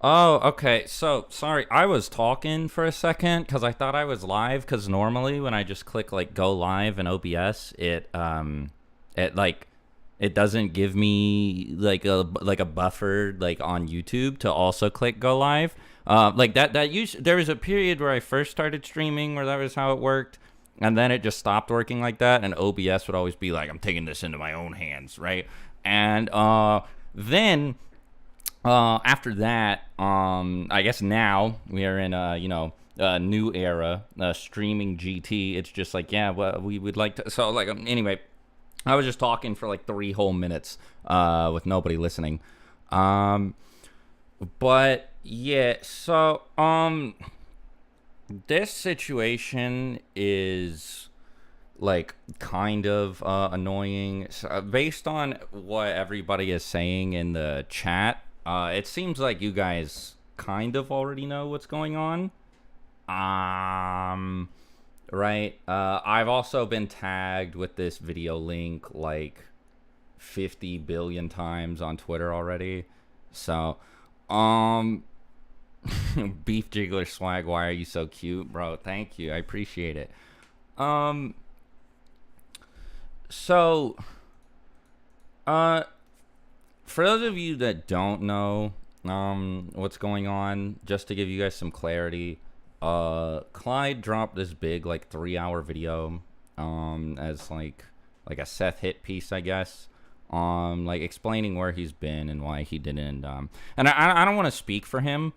Oh, okay. So, sorry, I was talking for a second because I thought I was live. Because normally when I just click like go live in OBS, it like it doesn't give me like a buffer like on YouTube to also click go live. Like that there was a period where I first started streaming where that was how it worked, and then it just stopped working like that. And OBS would always be like, I'm taking this into my own hands, right? And then after that, I guess now we are in a new era, streaming GT. It's just like, yeah, well, we would like to. So like, anyway, I was just talking for like 3 whole minutes, with nobody listening. Um, but yeah, so this situation is like kind of annoying. So, based on what everybody is saying in the chat, it seems like you guys kind of already know what's going on. Um, right. I've also been tagged with this video link like 50 billion times on Twitter already. So, um, Beef Jiggler Swag, why are you so cute, bro? Thank you. I appreciate it. Um, so, uh, for those of you that don't know what's going on, just to give you guys some clarity, Clyde dropped this big like 3 hour video as like a Seth hit piece, I guess. Like explaining where he's been and why he didn't and I don't want to speak for him.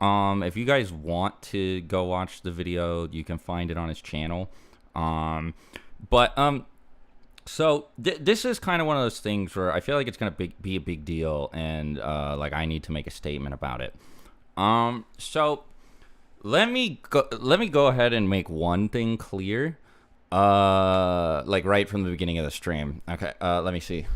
If you guys want to go watch the video, you can find it on his channel. But so this is kind of one of those things where I feel like it's gonna be a big deal, and like I need to make a statement about it. So let me go ahead and make one thing clear. Like right from the beginning of the stream. Okay. Let me see.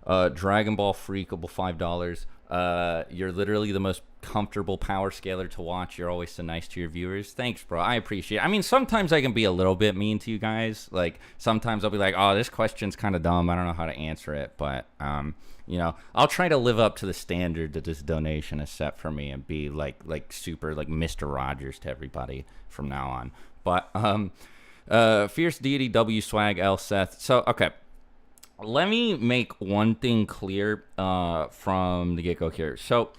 Dragon Ball Freakable $5. You're literally the most comfortable power scaler to watch. You're always so nice to your viewers. Thanks, bro. I appreciate it. I mean, sometimes I can be a little bit mean to you guys. Like sometimes I'll be like, "Oh, this question's kind of dumb. I don't know how to answer it." But I'll try to live up to the standard that this donation is set for me and be like super like Mr. Rogers to everybody from now on. But Fierce Deity W Swag L Seth. So okay, let me make one thing clear from the get-go here. So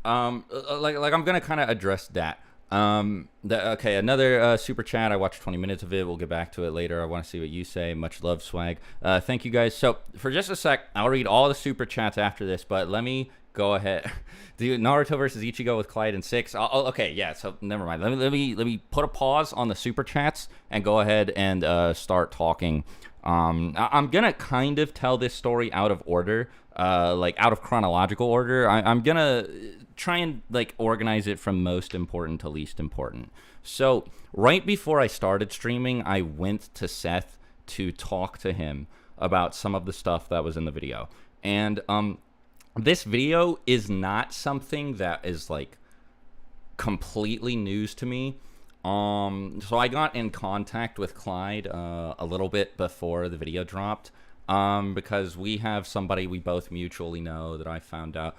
like I'm gonna kind of address that. Okay, another super chat. I watched 20 minutes of it. We'll get back to it later. I want to see what you say. Much love, Swag. Thank you guys. So for just a sec, I'll read all the super chats after this, but let me go ahead. Do Naruto versus Ichigo with Clyde in 6. Okay, yeah. So never mind. Let me put a pause on the super chats and go ahead and start talking. I'm gonna kind of tell this story out of order, like out of chronological order. I'm gonna try and like organize it from most important to least important. So right before I started streaming, I went to Seth to talk to him about some of the stuff that was in the video. And this video is not something that is like completely news to me. So I got in contact with Clyde a little bit before the video dropped, because we have somebody we both mutually know that I found out.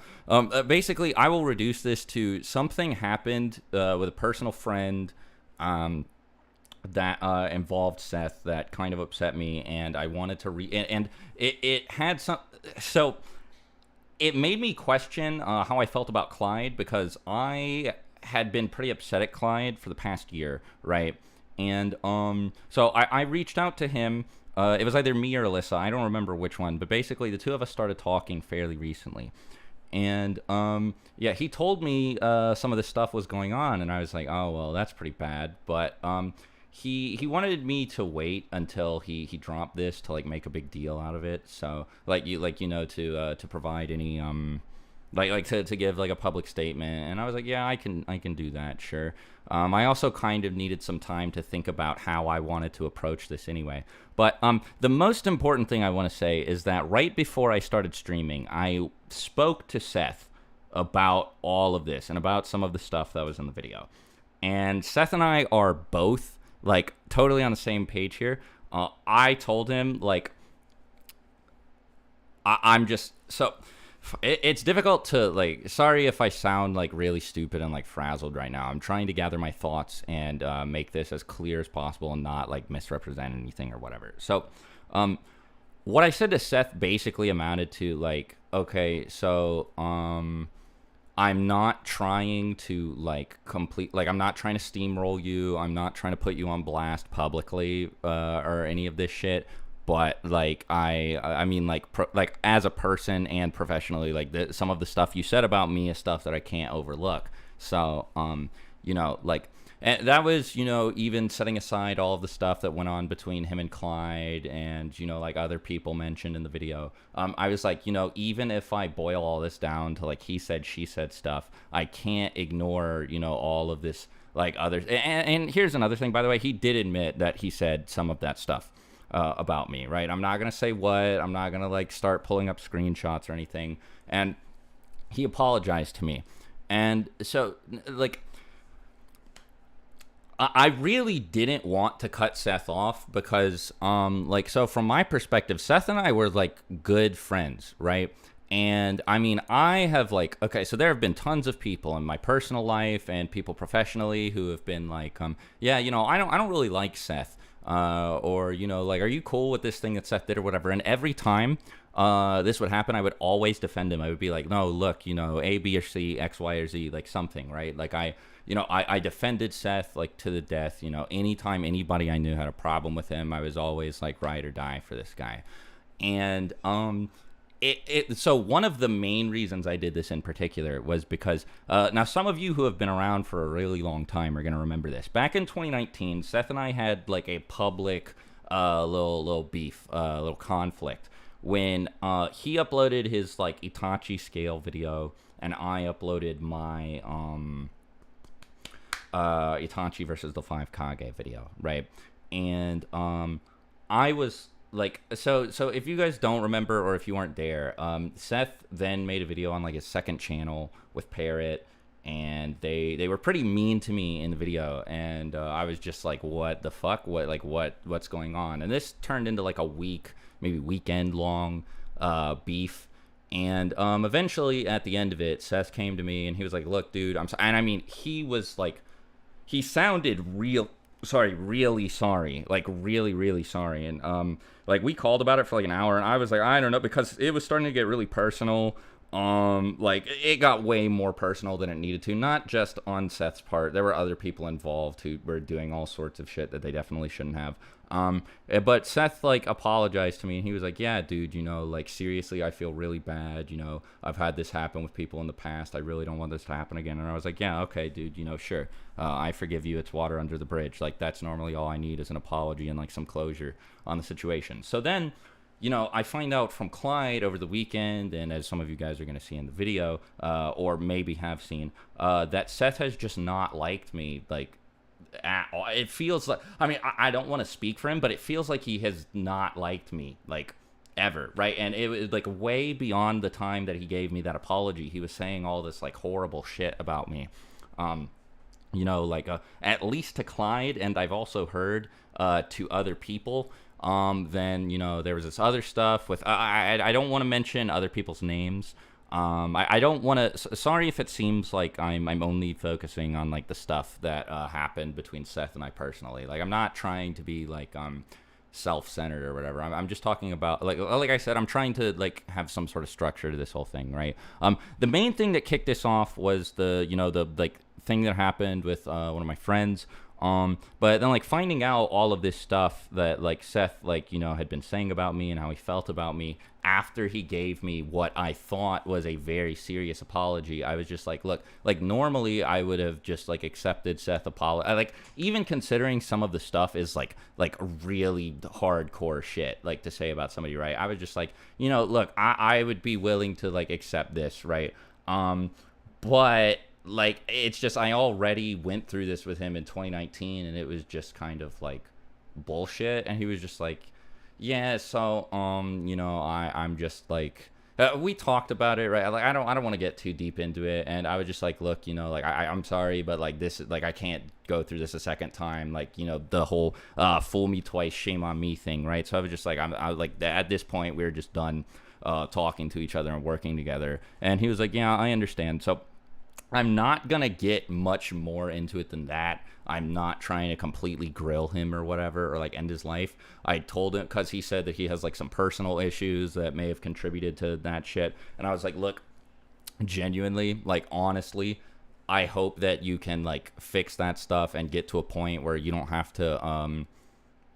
Basically, I will reduce this to something happened with a personal friend that involved Seth that kind of upset me, and I wanted to and it had some. So it made me question how I felt about Clyde, because I had been pretty upset at Clyde for the past year, right? And so I reached out to him. It was either me or Alyssa. I don't remember which one, but basically the two of us started talking fairly recently. And yeah, he told me some of this stuff was going on, and I was like, oh well, that's pretty bad. But he wanted me to wait until he dropped this to like make a big deal out of it. So to provide any to give like a public statement. And I was like, yeah, I can do that, sure. I also kind of needed some time to think about how I wanted to approach this anyway. But the most important thing I want to say is that right before I started streaming, I spoke to Seth about all of this and about some of the stuff that was in the video. And Seth and I are both like totally on the same page here. I told him like I'm just so It's difficult to like. Sorry if I sound like really stupid and like frazzled right now. I'm trying to gather my thoughts and make this as clear as possible and not like misrepresent anything or whatever. So, what I said to Seth basically amounted to like, okay, so I'm not trying to like I'm not trying to steamroll you. I'm not trying to put you on blast publicly or any of this shit. But like I mean like like as a person and professionally, like some of the stuff you said about me is stuff that I can't overlook. So you know, like, and that was, you know, even setting aside all of the stuff that went on between him and Clyde and, you know, like other people mentioned in the video. I was like, you know, even if I boil all this down to like he said, she said stuff, I can't ignore, you know, all of this like others. And here's another thing, by the way, he did admit that he said some of that stuff about me, right? I'm not going to say what, I'm not going to like start pulling up screenshots or anything. And he apologized to me. And so like, I really didn't want to cut Seth off because, like, so from my perspective, Seth and I were like good friends, right? And I mean, I have like, okay, so there have been tons of people in my personal life and people professionally who have been like, yeah, you know, I don't really like Seth, or, you know, like, are you cool with this thing that Seth did or whatever? And every time this would happen, I would always defend him. I would be like, no, look, you know, A, B, or C, X, Y, or Z, like something, right? Like you know, I defended Seth like to the death. You know, anytime anybody I knew had a problem with him, I was always like ride or die for this guy. And so one of the main reasons I did this in particular was because now some of you who have been around for a really long time are going to remember this. Back in 2019, Seth and I had like a public little beef, little conflict when he uploaded his like Itachi scale video and I uploaded my Itachi versus the 5 Kage video, right? And I was like, so if you guys don't remember or if you weren't there, Seth then made a video on like his second channel with Parrot, and they were pretty mean to me in the video, and I was just like, what the fuck, what's going on? And this turned into like a week, maybe weekend long beef. And eventually at the end of it, Seth came to me and he was like, look, dude, I'm sorry. And I mean, he was like, he sounded really sorry, like really, really sorry. And like we called about it for like an hour, and I was like, I don't know, because it was starting to get really personal. Like it got way more personal than it needed to, not just on Seth's part. There were other people involved who were doing all sorts of shit that they definitely shouldn't have. But Seth like apologized to me, and he was like, yeah, dude, you know, like seriously, I feel really bad. You know, I've had this happen with people in the past. I really don't want this to happen again. And I was like, yeah, okay, dude, you know, sure. I forgive you. It's water under the bridge. Like that's normally all I need is an apology and like some closure on the situation. So then, you know, I find out from Clyde over the weekend, and as some of you guys are going to see in the video, or maybe have seen, that Seth has just not liked me, like, at all. It feels like, I mean, I don't want to speak for him, but it feels like he has not liked me, like, ever, right? And it was, like, way beyond the time that he gave me that apology. He was saying all this, like, horrible shit about me. You know, like, at least to Clyde, and I've also heard to other people. Then, you know, there was this other stuff with, I don't want to mention other people's names. I don't want to, sorry if it seems like I'm only focusing on like the stuff that happened between Seth and I personally. Like, I'm not trying to be like self-centered or whatever. I'm just talking about, like I said, I'm trying to like have some sort of structure to this whole thing, right? The main thing that kicked this off was the, you know, the like thing that happened with one of my friends. But then like finding out all of this stuff that like Seth, like, you know, had been saying about me and how he felt about me after he gave me what I thought was a very serious apology, I was just like, look, like normally I would have just like accepted Seth apology. Like even considering some of the stuff is like really hardcore shit, like to say about somebody, right? I was just like, you know, look, I would be willing to like accept this, right? But like, it's just, I already went through this with him in 2019, and it was just kind of like bullshit. And he was just like, yeah, so you know, I'm just like, we talked about it, right? Like, I don't want to get too deep into it. And I was just like, look, you know, like I'm sorry, but like this, like I can't go through this a second time, like, you know, the whole fool me twice, shame on me thing, right? So I was just like, I was like, at this point we were just done. talking to each other and working together. And he was like, yeah, I understand. So I'm not going to get much more into it than that. I'm not trying to completely grill him or whatever, or like end his life. I told him, because he said that he has like some personal issues that may have contributed to that shit. And I was like, look, genuinely, like honestly, I hope that you can like fix that stuff and get to a point where you don't have to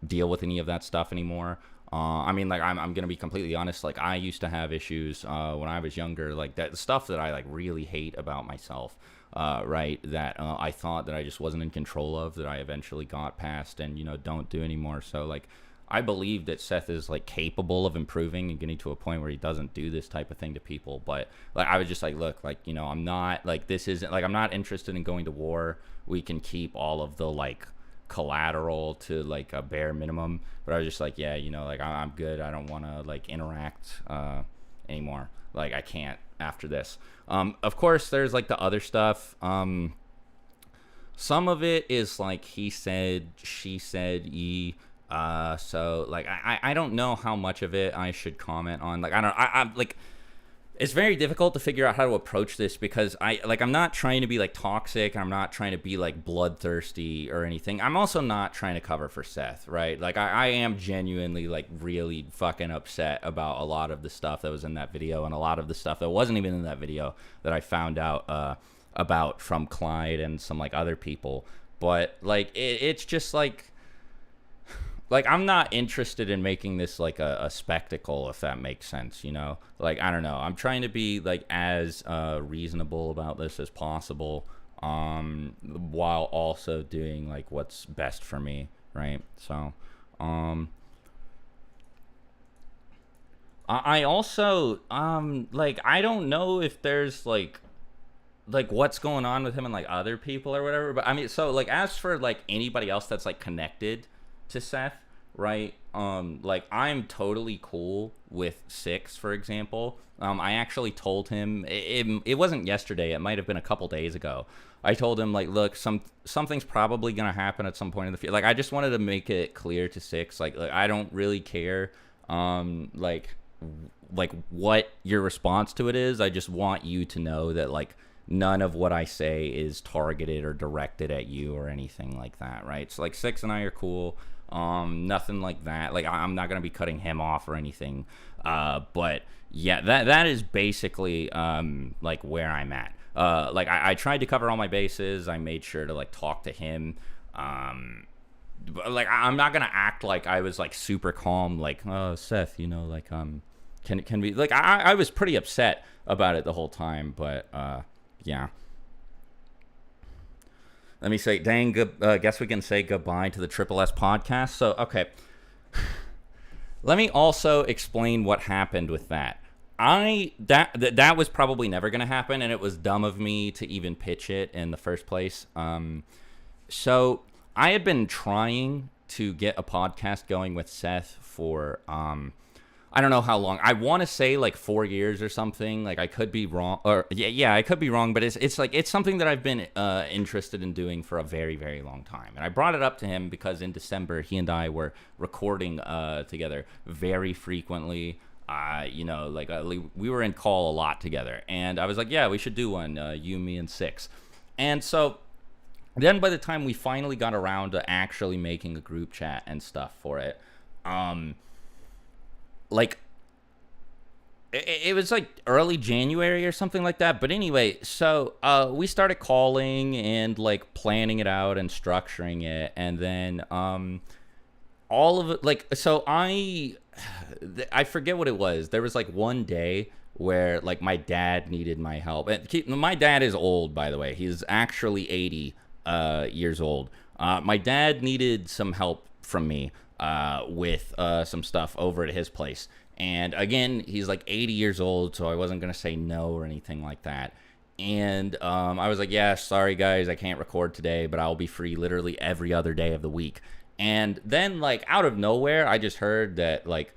deal with any of that stuff anymore. I mean, like, I'm gonna be completely honest. Like, I used to have issues when I was younger, like that stuff that I like really hate about myself, right? That I thought that I just wasn't in control of, that I eventually got past, and don't do anymore. So like, I believe that Seth is like capable of improving and getting to a point where he doesn't do this type of thing to people. But like, I was just like, look, like, I'm not like, this isn't like, I'm not interested in going to war. We can keep all of the like collateral to like a bare minimum. But I was just like, yeah, like, I'm good. I don't want to like interact anymore. Like, I can't after this. Of course, there's like the other stuff. Some of it is like he said, she said, so like, I don't know how much of it I should comment on. Like, I'm like, it's very difficult to figure out how to approach this, because I'm not trying to be like toxic. I'm not trying to be like bloodthirsty or anything. I'm also not trying to cover for Seth, right? Like, I am genuinely like really fucking upset about a lot of the stuff that was in that video, and a lot of the stuff that wasn't even in that video that I found out about from Clyde and some like other people. But like, it's just like I'm not interested in making this like a spectacle, if that makes sense, Like, I don't know. I'm trying to be like as reasonable about this as possible, while also doing like what's best for me, right? So, I also like, I don't know if there's like what's going on with him and like other people or whatever. But I mean, so like, as for like anybody else that's like connected to Seth, right? Like, I'm totally cool with Six, for example. I actually told him, it wasn't yesterday, it might have been a couple days ago. I told him, like, look, something's probably gonna happen at some point in the future. Like, I just wanted to make it clear to Six, like I don't really care like what your response to it is. I just want you to know that like none of what I say is targeted or directed at you or anything like that, right? So like, Six and I are cool. Nothing like that. Like, I'm not gonna be cutting him off or anything. But yeah, that is basically like where I'm at. Like, I tried to cover all my bases. I made sure to like talk to him. But, like, I'm not gonna act like I was like super calm. Like, oh, Seth, like can we like, I was pretty upset about it the whole time. But yeah. Let me say, dang, guess we can say goodbye to the Triple S podcast. So, okay. Let me also explain what happened with that. That was probably never going to happen, and it was dumb of me to even pitch it in the first place. So, I had been trying to get a podcast going with Seth for I don't know how long. I want to say like 4 years or something. Like, I could be wrong, or yeah, I could be wrong. But it's like, it's something that I've been interested in doing for a very, very long time. And I brought it up to him because in December he and I were recording together very frequently. Like we were in call a lot together, and I was like, yeah, we should do one. You, me, and Six. And so then by the time we finally got around to actually making a group chat and stuff for it, like, it was like early January or something like that. But anyway, so we started calling and like planning it out and structuring it, and then all of it, like, so I forget what it was. There was like one day where like my dad needed my help, and my dad is old, by the way. He's actually 80 years old. My dad needed some help from me with some stuff over at his place. And again, he's like 80 years old, so I wasn't going to say no or anything like that. And I was like, yeah, sorry guys, I can't record today, but I'll be free literally every other day of the week. And then like out of nowhere, I just heard that like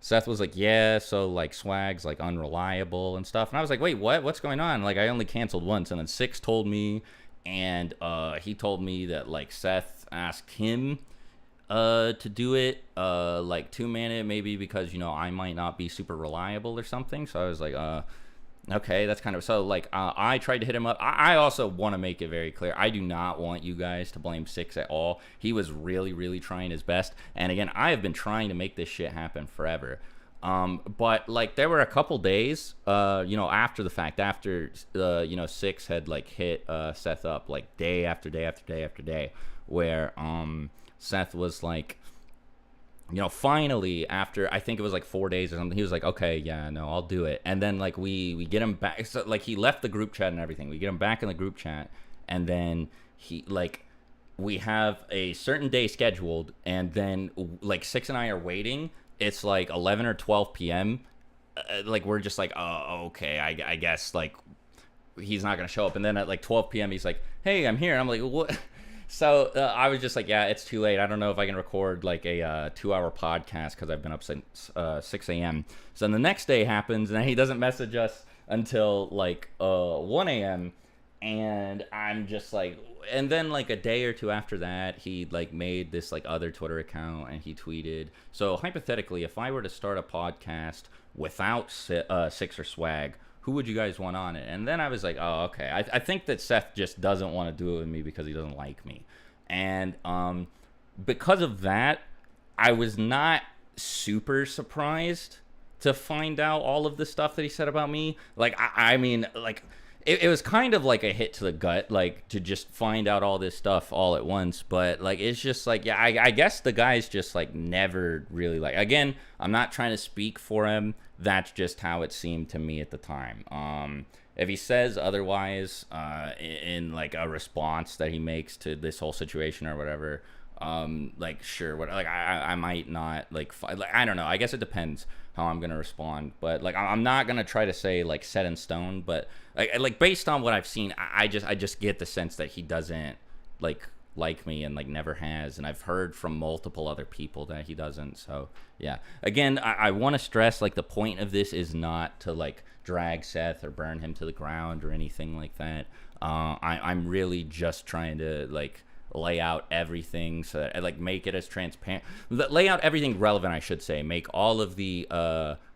Seth was like, yeah, so like Swag's like unreliable and stuff. And I was like, wait, what's going on? Like, I only canceled once. And then Six told me, and he told me that like Seth asked him to do it like 2-minute, maybe because I might not be super reliable or something. So I was like, okay, that's kind of so. Like, I tried to hit him up. I also want to make it very clear. I do not want you guys to blame Six at all. He was really, really trying his best. And again, I have been trying to make this shit happen forever. But like, there were a couple days, after the fact, after Six had like hit Seth up like day after day after day after day, where Seth was like, finally, after I think it was like 4 days or something, he was like, okay, yeah, no, I'll do it. And then like we get him back. So like, he left the group chat and everything. We get him back in the group chat, and then we have a certain day scheduled, and then like Six and I are waiting. It's like 11 or 12 p.m. Like, we're just like, oh, okay, I guess like he's not gonna show up. And then at like 12 p.m. he's like, hey, I'm here. And I'm like, what? So I was just like, yeah, it's too late. I don't know if I can record like a 2-hour podcast because I've been up since 6 a.m. So then the next day happens, and he doesn't message us until like 1 a.m. And I'm just like, and then like a day or two after that, he like made this like other Twitter account, and he tweeted. So hypothetically, if I were to start a podcast without Six or Swag, who would you guys want on it? And then I was like, oh, okay. I think that Seth just doesn't want to do it with me because he doesn't like me. And because of that, I was not super surprised to find out all of the stuff that he said about me. Like, I mean, like, it was kind of like a hit to the gut, like, to just find out all this stuff all at once. But like, it's just like, yeah, I guess the guy's just like never really like, again, I'm not trying to speak for him. That's just how it seemed to me at the time. If he says otherwise, in like a response that he makes to this whole situation or whatever, like, sure, what, like, I might not like, I don't know. I guess it depends how I'm gonna respond. But like, I'm not gonna try to say like set in stone. But like based on what I've seen, I just get the sense that he doesn't like me, and like never has. And I've heard from multiple other people that he doesn't. So yeah, again, I want to stress, like, the point of this is not to like drag Seth or burn him to the ground or anything like that. I'm really just trying to like lay out everything so that I like make it as transparent, lay out everything relevant, I should say, make all of the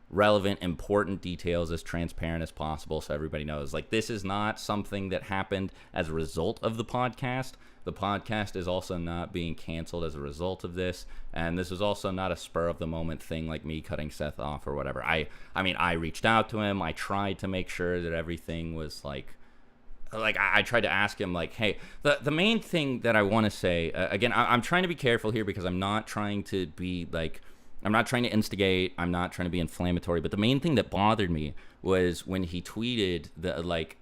relevant, important details as transparent as possible so everybody knows. Like, this is not something that happened as a result of the podcast. The podcast is also not being canceled as a result of this, and this is also not a spur of the moment thing like me cutting Seth off or whatever. I mean, I reached out to him. I tried to make sure that everything was like I tried to ask him, like, hey, the main thing that I want to say, again, I'm trying to be careful here because I'm not trying to be like, I'm not trying to instigate, I'm not trying to be inflammatory, but the main thing that bothered me was when he tweeted the like,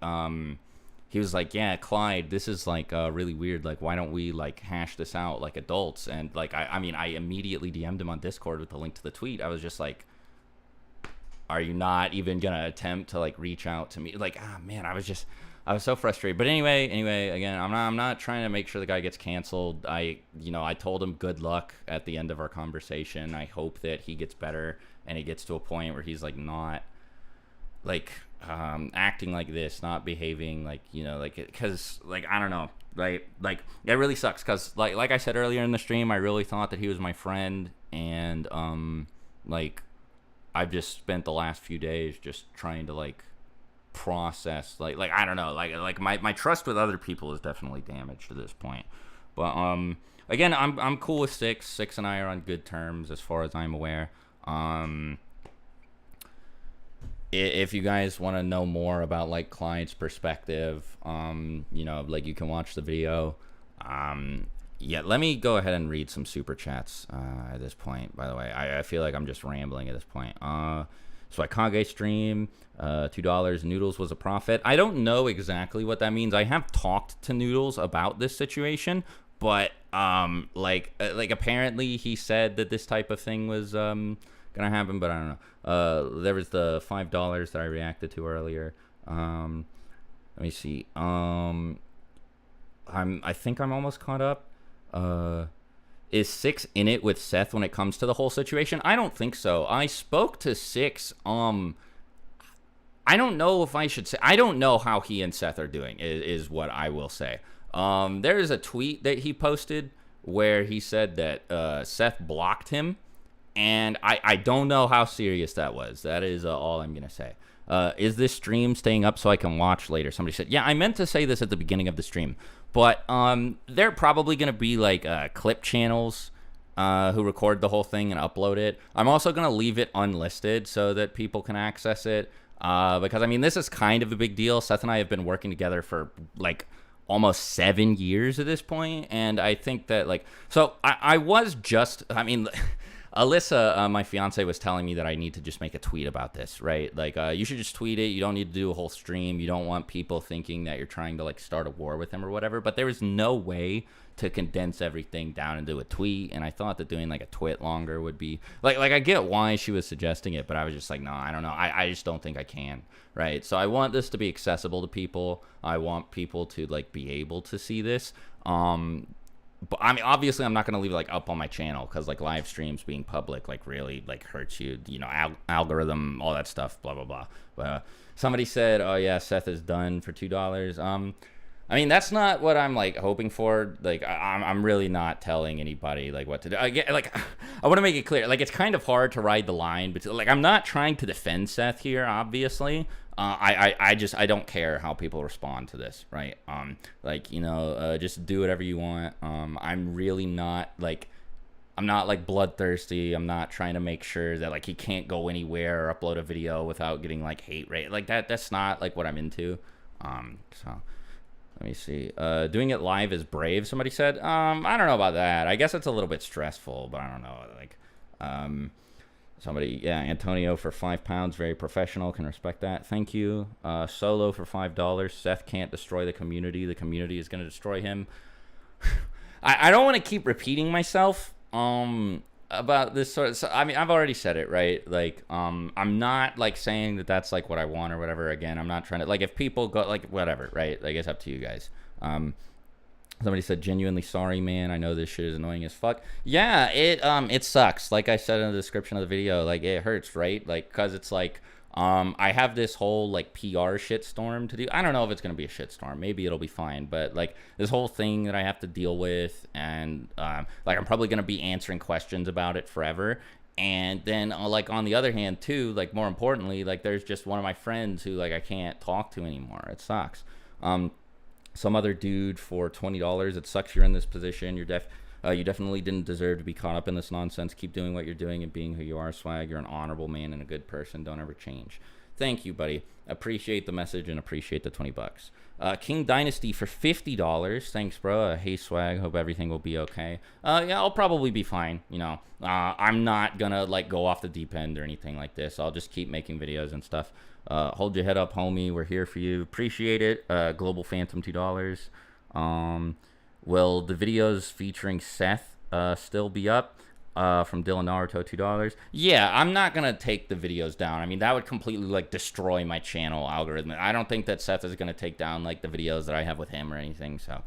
he was like, yeah, Clyde, this is like really weird, like, why don't we like hash this out like adults? And like, I mean, I immediately DM'd him on Discord with the link to the tweet. I was just like, are you not even gonna attempt to like reach out to me? Like, man, I was so frustrated. But anyway, again, I'm not trying to make sure the guy gets canceled. I told him good luck at the end of our conversation. I hope that he gets better and he gets to a point where he's like not like acting like this, not behaving like, like, because like, I don't know, like it really sucks because like I said earlier in the stream, I really thought that he was my friend, and like, I've just spent the last few days just trying to like process like I don't know, like my trust with other people is definitely damaged at this point. But again, I'm cool with Six and I are on good terms as far as I'm aware. If you guys want to know more about like Clyde's perspective, like, you can watch the video. Yeah, let me go ahead and read some super chats at this point. By the way, I feel like I'm just rambling at this point. So I Kage stream, $2. Noodles was a prophet. I don't know exactly what that means. I have talked to Noodles about this situation, but like apparently he said that this type of thing was gonna happen, but I don't know. There was the $5 that I reacted to earlier. Let me see. I think I'm almost caught up. Is Six in it with Seth when it comes to the whole situation? I don't think so. I spoke to Six. I don't know if I should say. I don't know how he and Seth are doing, is what I will say. There is a tweet that he posted where he said that Seth blocked him, and I don't know how serious that was. That is all I'm gonna say. Is this stream staying up so I can watch later? Somebody said, yeah, I meant to say this at the beginning of the stream, but they're probably gonna be like clip channels who record the whole thing and upload it. I'm also gonna leave it unlisted so that people can access it, because I mean, this is kind of a big deal. Seth and I have been working together for like almost 7 years at this point, and I think that like, so I was just, I mean, Alyssa, my fiance, was telling me that I need to just make a tweet about this, right? Like, you should just tweet it. You don't need to do a whole stream. You don't want people thinking that you're trying to like start a war with him or whatever. But there is no way to condense everything down into a tweet, and I thought that doing like a twit longer would be like I get why she was suggesting it, but I was just like, no, I don't know. I just don't think I can, right? So I want this to be accessible to people. I want people to like be able to see this. But I mean, obviously, I'm not gonna leave it like up on my channel because like live streams being public like really like hurts you, you know, algorithm, all that stuff, blah blah blah. But somebody said, oh yeah, Seth is done for $2. I mean, that's not what I'm like hoping for. Like, I'm really not telling anybody like what to do. I want to make it clear. Like, it's kind of hard to ride the line, but like, I'm not trying to defend Seth here, obviously. I don't care how people respond to this, right? Like, you know, just do whatever you want. I'm really not like, I'm not like bloodthirsty. I'm not trying to make sure that like he can't go anywhere or upload a video without getting like hate rate. Like that's not like what I'm into. So let me see. Doing it live is brave, somebody said. I don't know about that. I guess it's a little bit stressful, but I don't know. Like, somebody, yeah, Antonio for £5, very professional, can respect that. Thank you. Solo for $5. Seth can't destroy the community. The community is going to destroy him. I don't want to keep repeating myself about this sort of, so, I mean, I've already said it, right? Like, I'm not like saying that that's like what I want or whatever. Again, I'm not trying to, like, if people go like whatever, right? Like, it's up to you guys. Somebody said, genuinely sorry, man. I know this shit is annoying as fuck. Yeah, it sucks. Like I said in the description of the video, like, it hurts, right? Like, cause it's like, I have this whole like PR shitstorm to do. I don't know if it's gonna be a shitstorm. Maybe it'll be fine. But like this whole thing that I have to deal with, and like I'm probably gonna be answering questions about it forever. And then like on the other hand too, like more importantly, like there's just one of my friends who like I can't talk to anymore. It sucks. Some other dude for $20. It sucks you're in this position. You definitely didn't deserve to be caught up in this nonsense. Keep doing what you're doing and being who you are, Swag. You're an honorable man and a good person. Don't ever change. Thank you, buddy. Appreciate the message and appreciate the $20. King Dynasty for $50. Thanks, bro. Hey, Swag. Hope everything will be okay. Yeah, I'll probably be fine. You know, I'm not gonna like go off the deep end or anything like this. I'll just keep making videos and stuff. Hold your head up, homie. We're here for you. Appreciate it. Global Phantom $2. Will the videos featuring Seth still be up? From Dylan Naruto $2. Yeah, I'm not gonna take the videos down. I mean, that would completely like destroy my channel algorithm. I don't think that Seth is gonna take down like the videos that I have with him or anything. So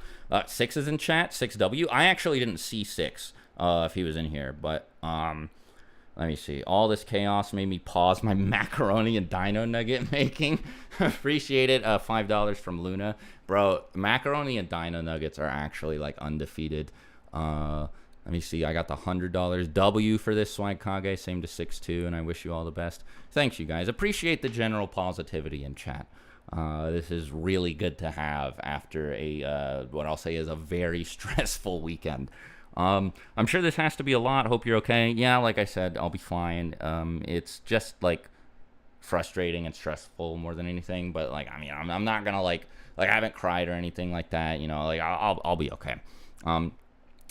6 is in chat. 6W. I actually didn't see 6 if he was in here, but let me see. All this chaos made me pause my macaroni and dino nugget making. Appreciate it. $5 from Luna. Bro, macaroni and dino nuggets are actually like undefeated. Let me see. I got the $100 W for this, Swag Kage. Same to 6-2, and I wish you all the best. Thanks, you guys. Appreciate the general positivity in chat. This is really good to have after a what I'll say is a very stressful weekend. I'm sure this has to be a lot. Hope you're okay. Yeah, like I said, I'll be fine. It's just like frustrating and stressful more than anything. But like, I mean, I'm not gonna like I haven't cried or anything like that. You know, like I'll be okay.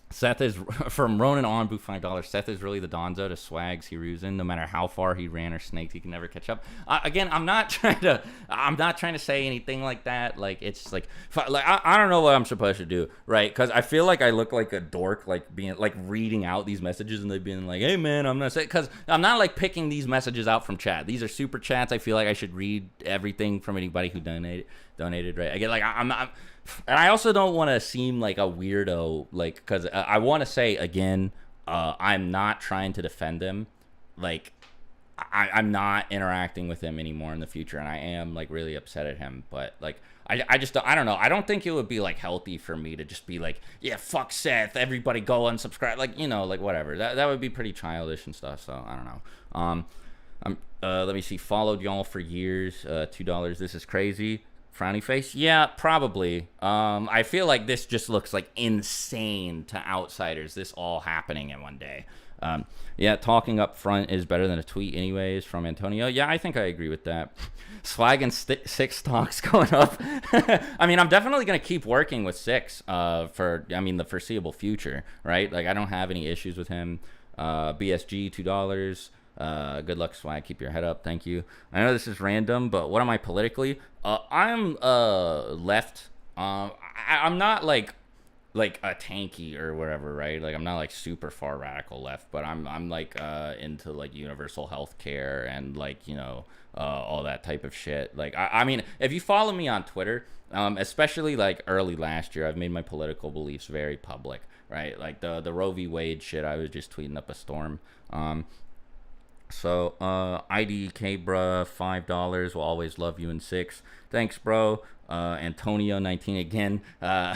Seth is from Ronan Onbu $5. Seth is really the Donzo to Swag's Hiruzen. No matter how far he ran or snaked, he can never catch up. Again, I'm not trying to say anything like that. Like it's like I don't know what I'm supposed to do, right? Because I feel like I look like a dork, like being like reading out these messages and they've been like, "Hey man, I'm not saying," because I'm not like picking these messages out from chat. These are super chats. I feel like I should read everything from anybody who donated, right? I get like I'm not. And I also don't want to seem like a weirdo, like, because I want to say, again, I'm not trying to defend him. Like, I'm not interacting with him anymore in the future, and I am like really upset at him. But like, I just I don't know. I don't think it would be like healthy for me to just be like, yeah, fuck Seth, everybody go unsubscribe, like, you know, like whatever. That would be pretty childish and stuff. So I don't know. Let me see. Followed y'all for years. $2. This is crazy. Frowny face. Yeah, probably. I feel like this just looks like insane to outsiders. This all happening in one day. Yeah, talking up front is better than a tweet anyways, from Antonio. Yeah, I think I agree with that. Swag and six stocks going up. I mean, I'm definitely going to keep working with Six for, I mean, the foreseeable future, right? Like, I don't have any issues with him. BSG, $2. Good luck, Swag. Keep your head up. Thank you. I know this is random, but what am I politically? I'm left. I'm not like a tanky or whatever, right? Like, I'm not like super far radical left, but I'm like into like universal health care and like, you know, all that type of shit. Like, I mean, if you follow me on Twitter, especially like early last year, I've made my political beliefs very public, right? Like the Roe v. Wade shit, I was just tweeting up a storm. So, IDK, bruh, $5. Will always love you in Six. Thanks, bro. Antonio 19 again,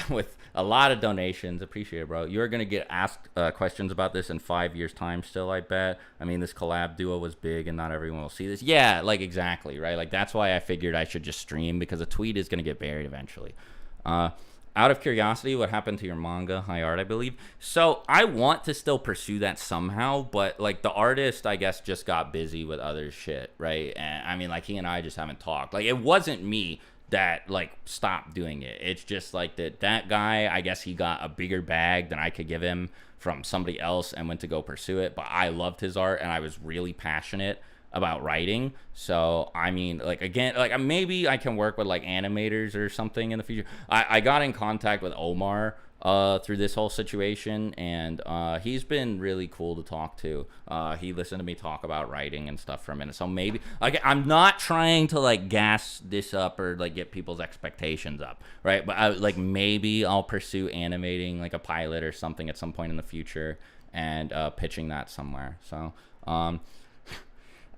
with a lot of donations. Appreciate it, bro. You're going to get asked questions about this in 5 years' time still, I bet. I mean, this collab duo was big and not everyone will see this. Yeah, like, exactly, right? Like, that's why I figured I should just stream, because a tweet is going to get buried eventually. Out of curiosity, what happened to your manga, High Art, I believe? So I want to still pursue that somehow, but like the artist, I guess, just got busy with other shit, right? And I mean, like, he and I just haven't talked. Like, it wasn't me that like stopped doing it. It's just like that guy, I guess he got a bigger bag than I could give him from somebody else and went to go pursue it. But I loved his art and I was really passionate about writing. So I mean, like, again, like, maybe I can work with like animators or something in the future. I got in contact with Omar through this whole situation, and he's been really cool to talk to. He listened to me talk about writing and stuff for a minute. So maybe, like, I'm not trying to like gas this up or like get people's expectations up, right? But like, maybe I'll pursue animating like a pilot or something at some point in the future and pitching that somewhere. So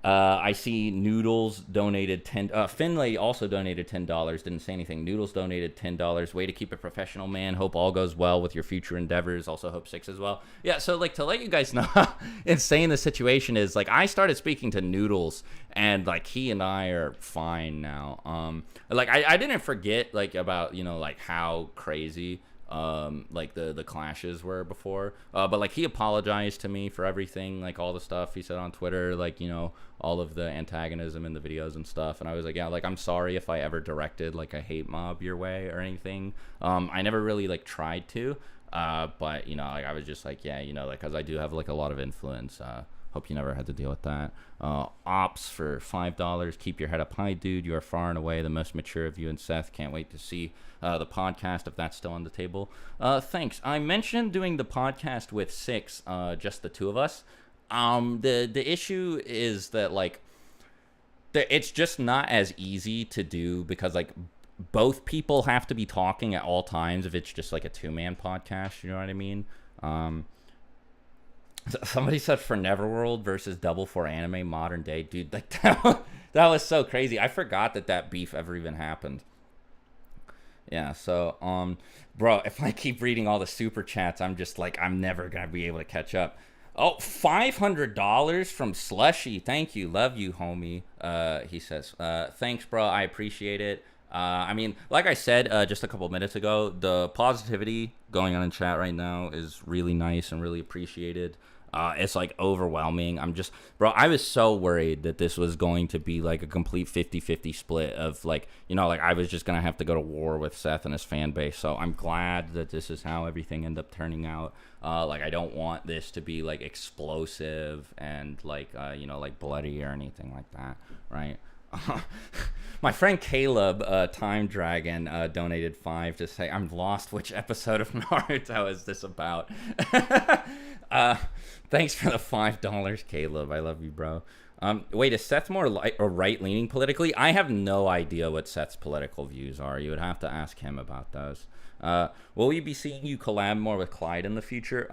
I see Noodles donated Finlay also donated $10. Didn't say anything. Noodles donated $10. Way to keep it professional, man. Hope all goes well with your future endeavors. Also hope Six as well. Yeah, so like, to let you guys know how insane the situation is, like, I started speaking to Noodles and like he and I are fine now. Like, I didn't forget like about, you know, like how crazy like the clashes were before, but like, he apologized to me for everything, like all the stuff he said on Twitter, like, you know, all of the antagonism in the videos and stuff. And I was like, yeah, like, I'm sorry if I ever directed like a hate mob your way or anything. I never really like tried to, but you know, like, I was just like, yeah, you know, like, because I do have like a lot of influence. Hope you never had to deal with that. Ops for $5. Keep your head up high, dude. You are far and away the most mature of you and Seth. Can't wait to see the podcast, if that's still on the table. Thanks. I mentioned doing the podcast with Six, just the two of us. The issue is that like, it's just not as easy to do, because like, both people have to be talking at all times if it's just like a two-man podcast. You know what I mean? Somebody said for Neverworld versus Double for Anime modern day, dude. Like, that was so crazy. I forgot that beef ever even happened. Yeah. So, bro, if I keep reading all the super chats, I'm just like, I'm never gonna be able to catch up. Oh, $500 from Slushy. Thank you. Love you, homie. He says, thanks, bro. I appreciate it. I mean, like I said just a couple minutes ago, the positivity going on in chat right now is really nice and really appreciated. It's like overwhelming. Bro, I was so worried that this was going to be like a complete 50-50 split of like, you know, like, I was just going to have to go to war with Seth and his fan base. So I'm glad that this is how everything ended up turning out. Like, I don't want this to be like explosive and like, you know, like bloody or anything like that. Right. My friend Caleb, Time Dragon, donated $5 to say, I'm lost. Which episode of Naruto is this about? Thanks for the $5, Caleb. I love you, bro. Wait, is Seth more right-leaning politically? I have no idea what Seth's political views are. You would have to ask him about those. Will we be seeing you collab more with Clyde in the future?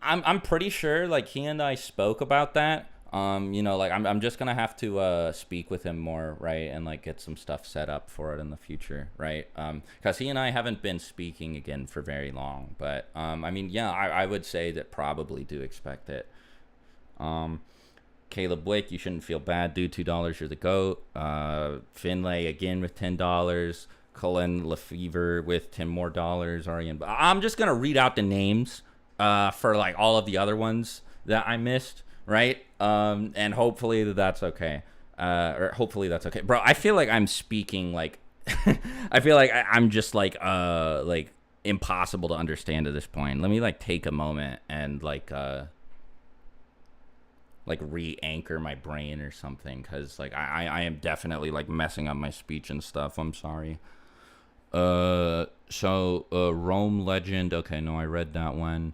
I'm pretty sure, like, he and I spoke about that. You know, like I'm just gonna have to speak with him more, right, and like get some stuff set up for it in the future, right? Because he and I haven't been speaking again for very long, but I mean, yeah, I would say that probably do expect it. Caleb Wick, you shouldn't feel bad, dude. $2, you're the goat. Finlay again with $10. Cullen Lefevre with $10 more. Arian, I'm just gonna read out the names for like all of the other ones that I missed, right? And hopefully that's okay. Or hopefully that's okay, bro. I feel like I'm speaking like I feel like I'm just like impossible to understand at this point. Let me like take a moment and like re-anchor my brain or something, because like I am definitely like messing up my speech and stuff. I'm sorry. Rome Legend, okay, no, I read that one.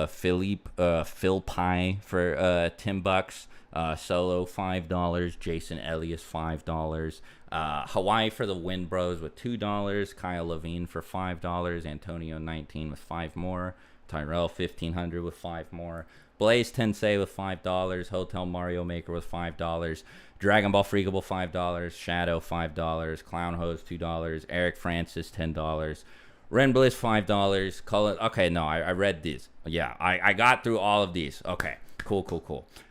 Phil Pie for $10. Solo $5. Jason Elias $5. Hawaii for the Win Bros with $2. Kyle Levine for $5. Antonio 19 with 5 more. Tyrell 1500 with 5 more. Blaze Tensei with $5. Hotel Mario Maker with $5. Dragon Ball Freakable $5. Shadow $5. Clown Hose $2. Eric Francis $10. Ren Bliss $5. Cullen. Okay, no, I read these. Yeah, I got through all of these. Okay, cool.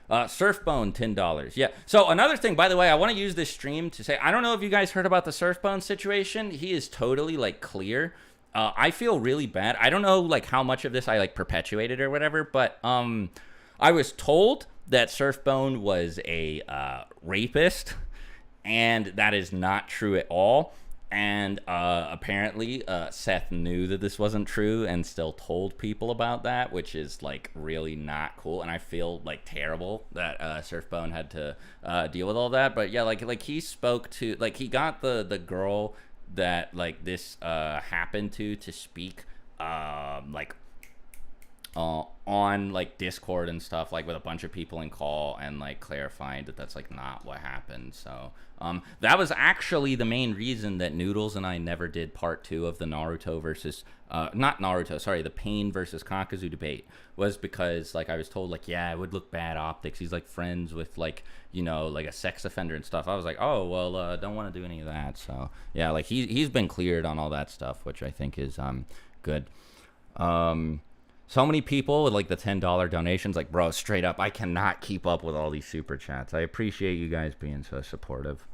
Surfbone $10. Yeah. So another thing, by the way, I want to use this stream to say, I don't know if you guys heard about the Surfbone situation. He is totally like clear. I feel really bad. I don't know like how much of this I like perpetuated or whatever, but I was told that Surfbone was a rapist, and that is not true at all. And apparently Seth knew that this wasn't true and still told people about that, which is like really not cool. And I feel like terrible that Surfbone had to deal with all that. But yeah, like he spoke to, like he got the girl that like this happened to speak like on like Discord and stuff, like with a bunch of people in call, and like clarifying that that's like not what happened. So that was actually the main reason that Noodles and I never did part 2 of the Naruto versus not Naruto, sorry, the Pain versus Kakazu debate, was because like I was told like, yeah, it would look bad optics, he's like friends with like, you know, like a sex offender and stuff. I was like, oh well, don't want to do any of that. So yeah, like he's been cleared on all that stuff, which I think is good. So many people with like the $10 donations, like bro, straight up, I cannot keep up with all these super chats. I appreciate you guys being so supportive.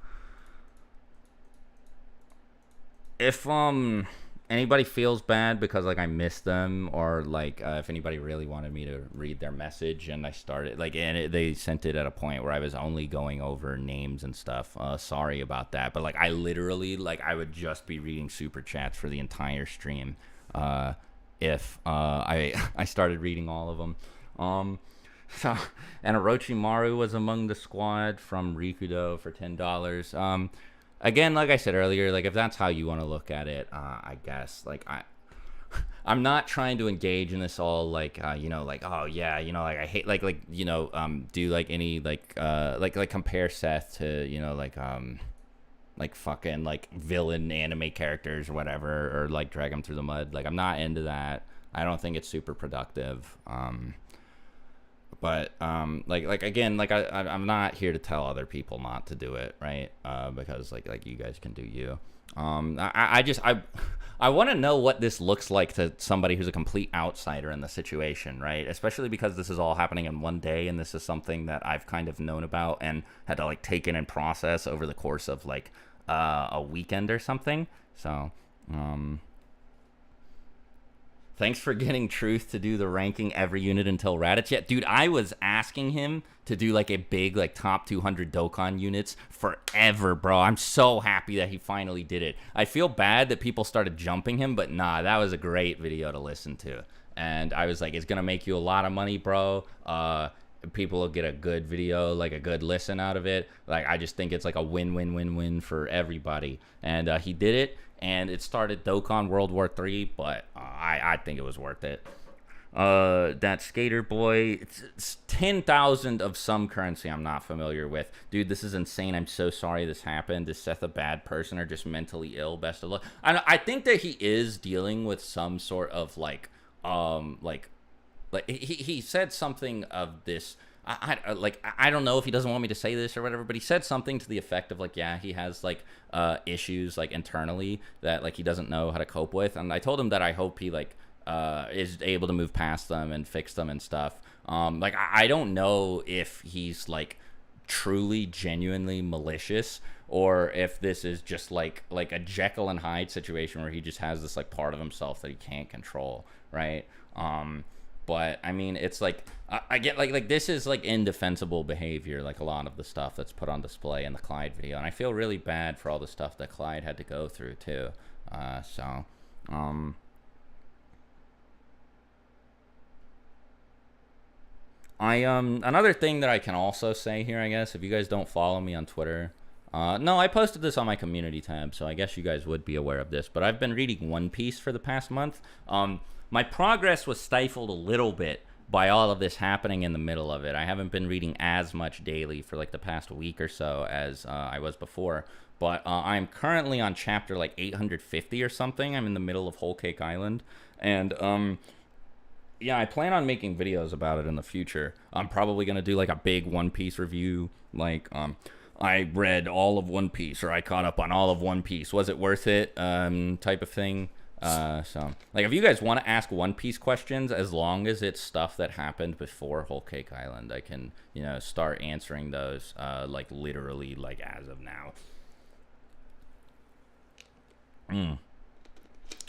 If anybody feels bad because like I missed them, or like if anybody really wanted me to read their message and I started like, and they sent it at a point where I was only going over names and stuff, sorry about that. But like I literally, like I would just be reading super chats for the entire stream if I started reading all of them. So, and Orochimaru was among the squad from Rikudo for $10. Again, like I said earlier, like if that's how you want to look at it, I guess like I'm not trying to engage in this all like you know, like, oh yeah, you know, like I hate like you know, do like any like compare Seth to, you know, like fucking like villain anime characters or whatever, or like drag them through the mud. Like I'm not into that. I don't think it's super productive. But like again, like I'm not here to tell other people not to do it, right? Because like you guys can do you. I want to know what this looks like to somebody who's a complete outsider in the situation, right? Especially because this is all happening in one day, and this is something that I've kind of known about and had to like take in and process over the course of like a weekend or something. So thanks for getting Truth to do the ranking every unit until Raditz. Yeah, dude, I was asking him to do like a big like top 200 Dokkan units forever, bro. I'm so happy that he finally did it. I feel bad that people started jumping him, but nah, that was a great video to listen to. And I was like, it's gonna make you a lot of money, bro. People will get a good video, like a good listen out of it. Like I just think it's like a win-win-win-win for everybody. And he did it, and it started Dokkan World War 3, but I think it was worth it. That Skater Boy, it's 10,000 of some currency I'm not familiar with. Dude, this is insane. I'm so sorry this happened. Is Seth a bad person or just mentally ill? Best of luck. I think that he is dealing with some sort of like he said something of this I don't know if he doesn't want me to say this or whatever, but he said something to the effect of like, yeah, he has like issues like internally that like he doesn't know how to cope with, and I told him that I hope he like is able to move past them and fix them and stuff. Like I don't know if he's like truly genuinely malicious, or if this is just like a Jekyll and Hyde situation where he just has this like part of himself that he can't control, right? But I mean, it's like I get like this is like indefensible behavior, like a lot of the stuff that's put on display in the Clyde video, and I feel really bad for all the stuff that Clyde had to go through too. So I another thing that I can also say here, I guess, if you guys don't follow me on Twitter, no, I posted this on my community tab, so I guess you guys would be aware of this, but I've been reading One Piece for the past month. My progress was stifled a little bit by all of this happening in the middle of it. I haven't been reading as much daily for like the past week or so as I was before, but I'm currently on chapter like 850 or something. I'm in the middle of Whole Cake Island, and yeah, I plan on making videos about it in the future. I'm probably gonna do like a big One Piece review, like I read all of One Piece, or I caught up on all of One Piece. Was it worth it? Type of thing. So like, if you guys want to ask One Piece questions, as long as it's stuff that happened before Whole Cake Island, I can, you know, start answering those like literally like as of now.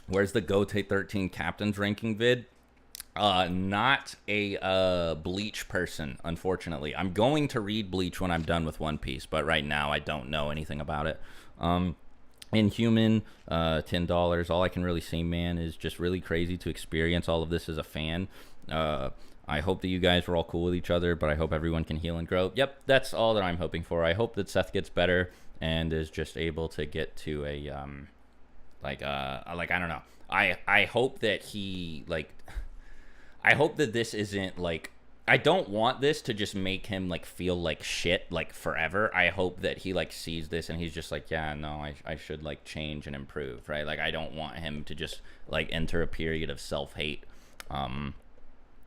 Where's the Gote 13 captain's ranking vid? Not a Bleach person, unfortunately. I'm going to read Bleach when I'm done with One Piece, but right now I don't know anything about it. Inhuman, $10. All I can really say, man, is just really crazy to experience all of this as a fan. I hope that you guys are all cool with each other, but I hope everyone can heal and grow. Yep, that's all that I'm hoping for. I hope that Seth gets better and is just able to get to a like I don't know. I hope that he like. I hope that this isn't like, I don't want this to just make him like feel like shit like forever. I hope that he like sees this and he's just like, yeah, no, I should like change and improve, right? Like I don't want him to just like enter a period of self-hate or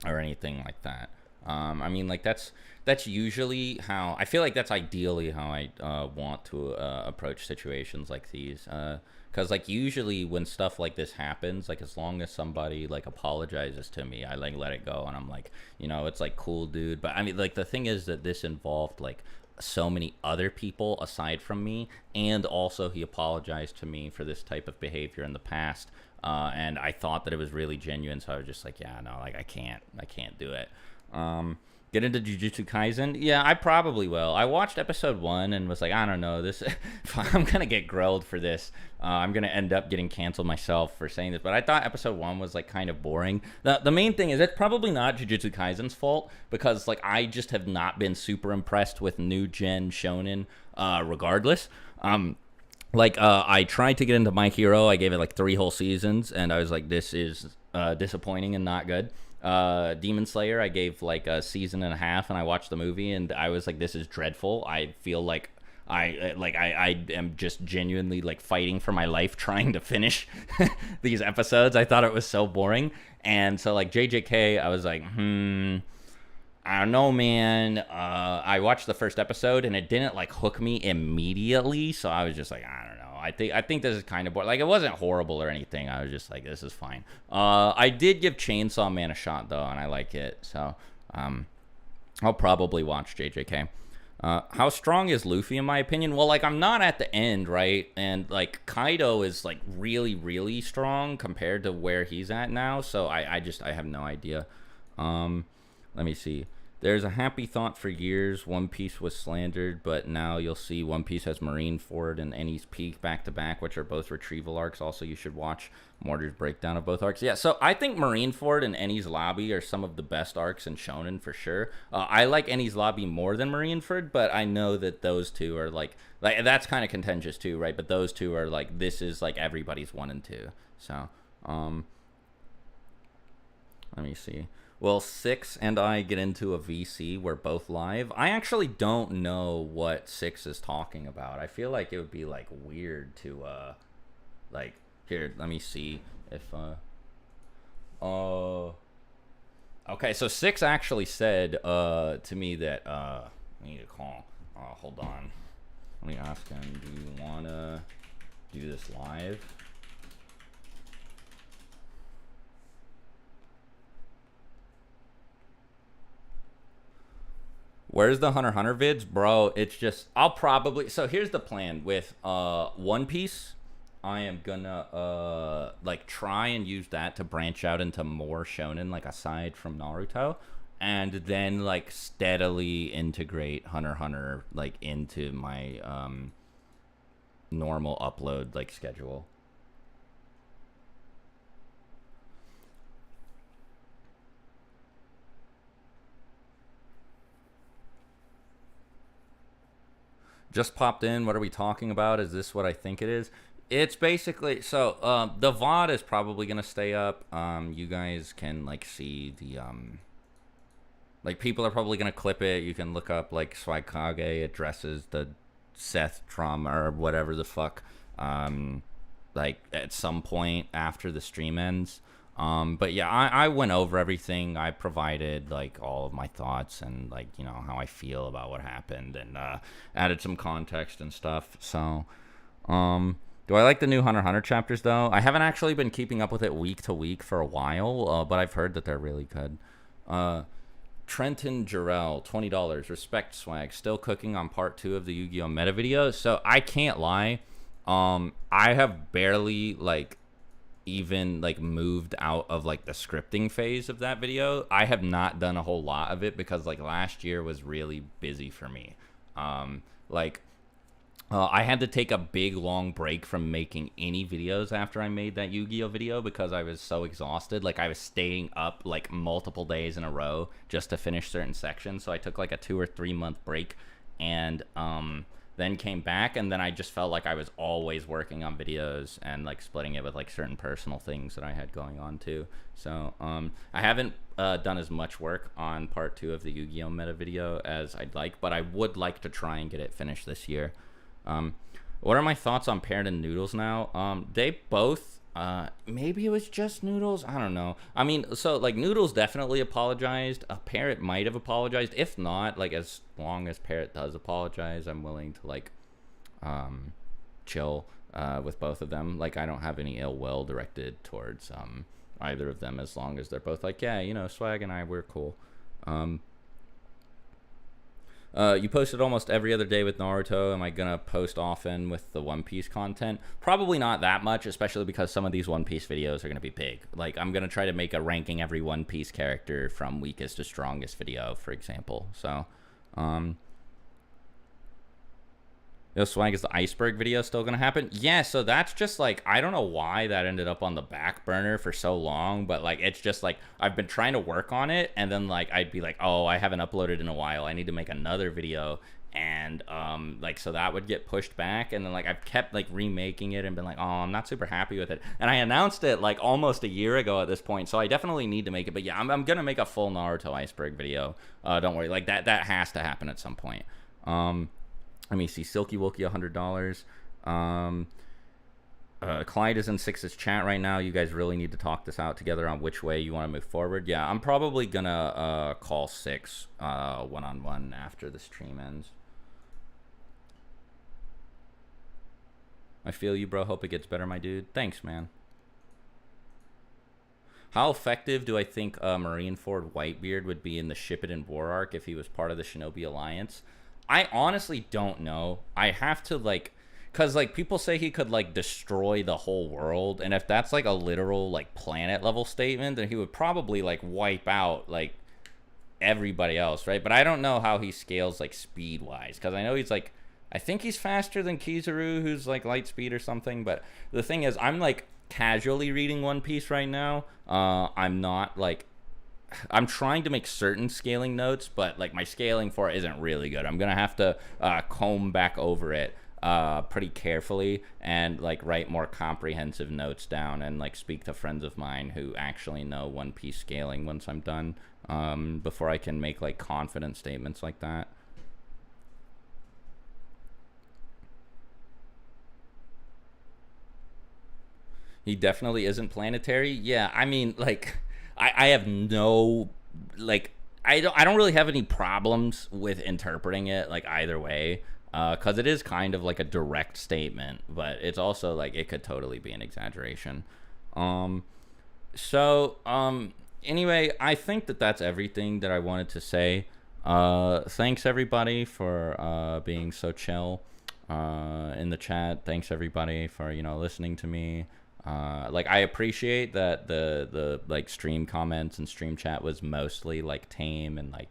anything like that. I mean, like that's usually how I feel like that's ideally how I want to approach situations like these. Because like usually when stuff like this happens, like as long as somebody like apologizes to me, I like let it go, and I'm like, you know, it's like cool, dude. But I mean, like the thing is that this involved like so many other people aside from me, and also he apologized to me for this type of behavior in the past, and I thought that it was really genuine, so I was just like, yeah, no, like I can't do it. Get into Jujutsu Kaisen? Yeah, I probably will. I watched episode 1 and was like, I don't know, this I'm gonna get grilled for this. I'm gonna end up getting canceled myself for saying this, but I thought episode 1 was like kind of boring. The main thing is it's probably not Jujutsu Kaisen's fault, because like I just have not been super impressed with new gen shonen regardless. I tried to get into My Hero. I gave it like 3 whole seasons, and I was like, this is disappointing and not good. Demon Slayer, I gave like a season and a half, and I watched the movie, and I was like, this is dreadful. I feel like I am just genuinely like fighting for my life trying to finish these episodes. I thought it was so boring. And so like JJK, I was like, I don't know, man. I watched the first episode and it didn't like hook me immediately, so I was just like, I don't know. I think this is kind of boring. Like, it wasn't horrible or anything. I was just like, this is fine. I did give Chainsaw Man a shot though, and I like it. So I'll probably watch JJK. How strong is Luffy in my opinion? Well, like, I'm not at the end, right? And like Kaido is like really, really strong compared to where he's at now. So I have no idea. Let me see. There's a happy thought for years. One Piece was slandered, but now you'll see One Piece has Marineford and Enies Peak back to back, which are both retrieval arcs. Also, you should watch Mortar's breakdown of both arcs. Yeah, so I think Marineford and Enies Lobby are some of the best arcs in Shonen for sure. I like Enies Lobby more than Marineford, but I know that those two are like that's kind of contentious too, right? But those two are like, this is like everybody's 1 and 2. So, let me see. Will Six and I get into a VC? We're both live. I actually don't know what Six is talking about. I feel like it would be like weird to like, here, let me see if Okay, so Six actually said to me that I need to call. Hold on. Let me ask him. Do you wanna do this live? Where's the Hunter x Hunter vids, bro? It's just I'll probably. So here's the plan with One Piece. I am gonna like try and use that to branch out into more shonen, like aside from Naruto, and then like steadily integrate Hunter x Hunter like into my normal upload like schedule. Just popped in. What are we talking about? Is this what I think it is? It's basically so the VOD is probably gonna stay up. You guys can like see the like people are probably gonna clip it. You can look up like Swagkage addresses the Seth trauma or whatever the fuck. Like at some point after the stream ends. But yeah, I went over everything. I provided like all of my thoughts and like you know how I feel about what happened and added some context and stuff. So, do I like the new Hunter x Hunter chapters though? I haven't actually been keeping up with it week to week for a while, but I've heard that they're really good. Trenton Jarrell, $20. Respect swag. Still cooking on part 2 of the Yu-Gi-Oh! Meta video. So I can't lie. I have barely like even like moved out of like the scripting phase of that video. I have not done a whole lot of it because like last year was really busy for me. Like I had to take a big long break from making any videos after I made that Yu-Gi-Oh video because I was so exhausted. Like I was staying up like multiple days in a row just to finish certain sections. So I took like a 2 or 3 month break and then came back, and then I just felt like I was always working on videos and like splitting it with like certain personal things that I had going on too. So I haven't done as much work on part 2 of the Yu-Gi-Oh! Meta video as I'd like, but I would like to try and get it finished this year. What are my thoughts on Parrot and Noodles now? They both, maybe it was just Noodles. I don't know. I mean, so like Noodles definitely apologized. Parrot might have apologized. If not, like as long as Parrot does apologize, I'm willing to like, chill, with both of them. Like I don't have any ill will directed towards, either of them as long as they're both like, yeah, you know, Swag and I, we're cool. You posted almost every other day with Naruto. Am I gonna post often with the One Piece content? Probably not that much, especially because some of these One Piece videos are gonna be big. Like I'm gonna try to make a ranking every One Piece character from weakest to strongest video, for example. So, Yo, Swag, is the iceberg video still gonna happen? Yeah, so that's just like, I don't know why that ended up on the back burner for so long, but like it's just like I've been trying to work on it, and then like I'd be like, oh, I haven't uploaded in a while, I need to make another video, and like so that would get pushed back, and then like I've kept like remaking it and been like, oh, I'm not super happy with it, and I announced it like almost a year ago at this point, so I definitely need to make it. But yeah, I'm gonna make a full Naruto iceberg video. Don't worry, like that has to happen at some point. Let me see. Silky Wilkie, $100. Clyde is in Six's chat right now. You guys really need to talk this out together on which way you want to move forward. Yeah, I'm probably gonna call Six one-on-one after the stream ends. I feel you, bro. Hope it gets better, my dude. Thanks, man. How effective do I think Marineford Whitebeard would be in the Shippuden War arc if he was part of the Shinobi Alliance? I honestly don't know. I have to like, cause like people say he could like destroy the whole world, and if that's like a literal like planet level statement, then he would probably like wipe out like everybody else, right? But I don't know how he scales like speed wise, cause I know he's like, I think he's faster than Kizaru, who's like light speed or something. But the thing is, I'm like casually reading One Piece right now. I'm not like, I'm trying to make certain scaling notes, but like my scaling for it isn't really good. I'm gonna have to comb back over it pretty carefully and like write more comprehensive notes down and like speak to friends of mine who actually know One Piece scaling once I'm done, before I can make like confident statements like that. He definitely isn't planetary. Yeah, I mean, like I have no like I don't really have any problems with interpreting it like either way, because it is kind of like a direct statement, but it's also like it could totally be an exaggeration. Um, so anyway, I think that that's everything that I wanted to say. Thanks everybody for being so chill in the chat. Thanks everybody for listening to me. Like I appreciate that the like stream comments and stream chat was mostly like tame and like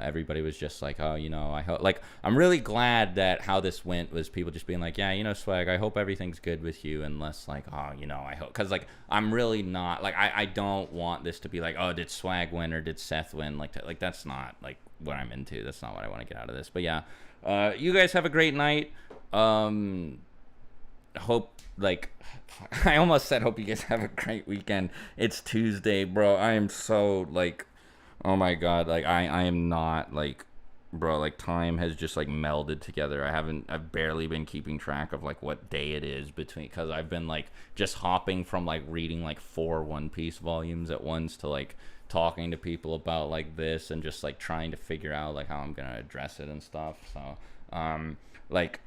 everybody was just like, oh, I hope, like, I'm really glad that how this went was people just being like, yeah, Swag, I hope everything's good with you, and less like, oh, I hope, because like I'm really not like I don't want this to be like, oh, did Swag win or did Seth win, like that's not like what I'm into. That's not what I want to get out of this. But yeah, you guys have a great night. Hope, like, I almost said hope you guys have a great weekend. It's Tuesday, bro. I am so like, oh my god, like I am not like, bro, like time has just like melded together. I've barely been keeping track of like what day it is between, because I've been like just hopping from like reading like 4 One Piece volumes at once to like talking to people about like this and just like trying to figure out like how I'm gonna address it and stuff. So like,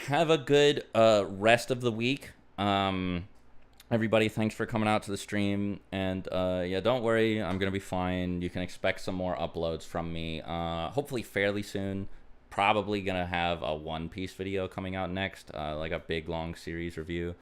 have a good rest of the week. Everybody, thanks for coming out to the stream, and yeah, don't worry, I'm gonna be fine. You can expect some more uploads from me, hopefully fairly soon. Probably gonna have a One Piece video coming out next, like a big long series review.